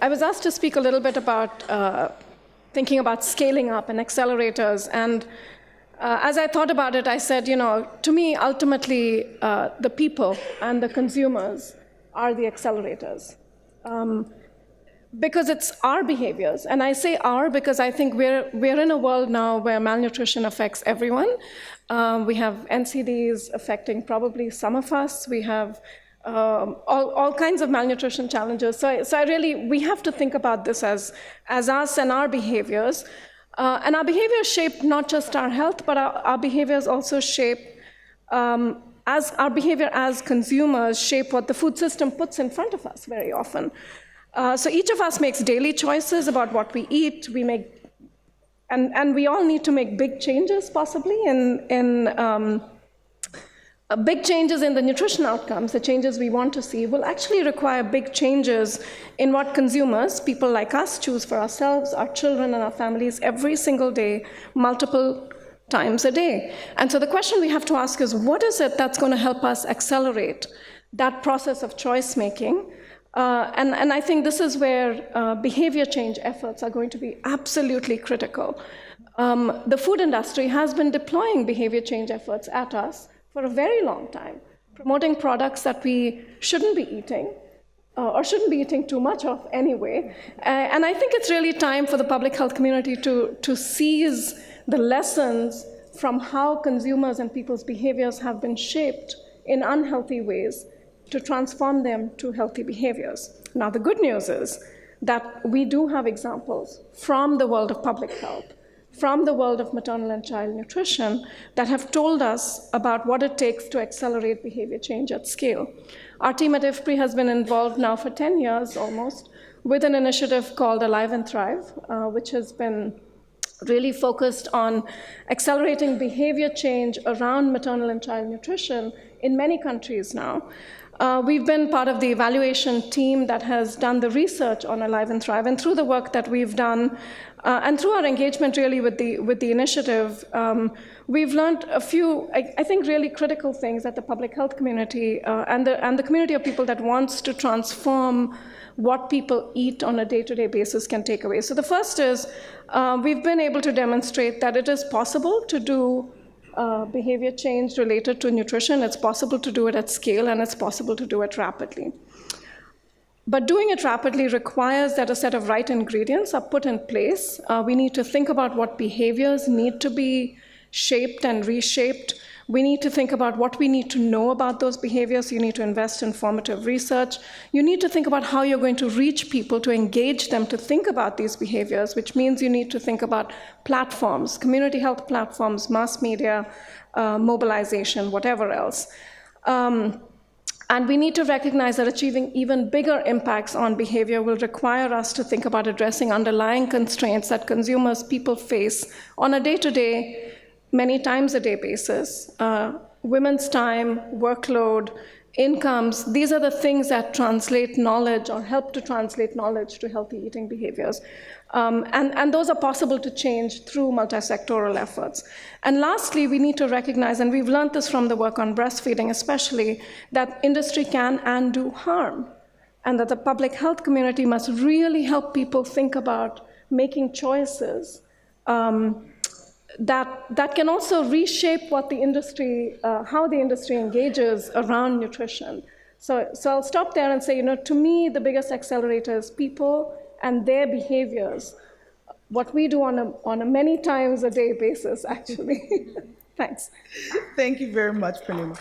I was asked to speak a little bit about thinking about scaling up and accelerators. And as I thought about it, I said, to me, ultimately, the people and the consumers are the accelerators. Because it's our behaviors. And I say our because I think we're in a world now where malnutrition affects everyone. We have NCDs affecting probably some of us. We have all kinds of malnutrition challenges. So we have to think about this as us and our behaviors. And our behaviors shape not just our health, but our behaviors also shape, as our behavior as consumers shape what the food system puts in front of us very often. So each of us makes daily choices about what we eat. And we all need to make big changes, possibly, big changes in the nutrition outcomes. The changes we want to see will actually require big changes in what consumers, people like us, choose for ourselves, our children, and our families every single day, multiple times a day. And so the question we have to ask is, what is it that's going to help us accelerate that process of choice making? And I think this is where behavior change efforts are going to be absolutely critical. The food industry has been deploying behavior change efforts at us for a very long time, promoting products that we shouldn't be eating, or shouldn't be eating too much of anyway. And I think it's really time for the public health community to seize the lessons from how consumers and people's behaviors have been shaped in unhealthy ways to transform them to healthy behaviors. Now, the good news is that we do have examples from the world of public health, from the world of maternal and child nutrition, that have told us about what it takes to accelerate behavior change at scale. Our team at IFPRI has been involved now for 10 years almost with an initiative called Alive and Thrive, which has been really focused on accelerating behavior change around maternal and child nutrition in many countries now. We've been part of the evaluation team that has done the research on Alive and Thrive, and through the work that we've done, and through our engagement really with the initiative, we've learned a few, I think, really critical things that the public health community and the community of people that wants to transform what people eat on a day-to-day basis can take away. So the first is we've been able to demonstrate that it is possible to do behavior change related to nutrition. It's possible to do it at scale, and it's possible to do it rapidly. But doing it rapidly requires that a set of right ingredients are put in place. We need to think about what behaviors need to be shaped and reshaped. We need to think about what we need to know about those behaviors. You need to invest in formative research. You need to think about how you're going to reach people, to engage them, to think about these behaviors, which means you need to think about platforms, community health platforms, mass media, mobilization, whatever else. And we need to recognize that achieving even bigger impacts on behavior will require us to think about addressing underlying constraints that consumers, people face on a day-to-day, many times a day basis. Women's time, workload, incomes, these are the things that translate knowledge or help to translate knowledge to healthy eating behaviors. And those are possible to change through multi-sectoral efforts. And lastly, we need to recognize, and we've learned this from the work on breastfeeding especially, that industry can and do harm, and that the public health community must really help people think about making choices that can also reshape what the industry, how the industry engages around nutrition. So I'll stop there and say, to me, the biggest accelerator is people and their behaviors, what we do on a many times a day basis, actually. Thanks. Thank you very much, Purnima.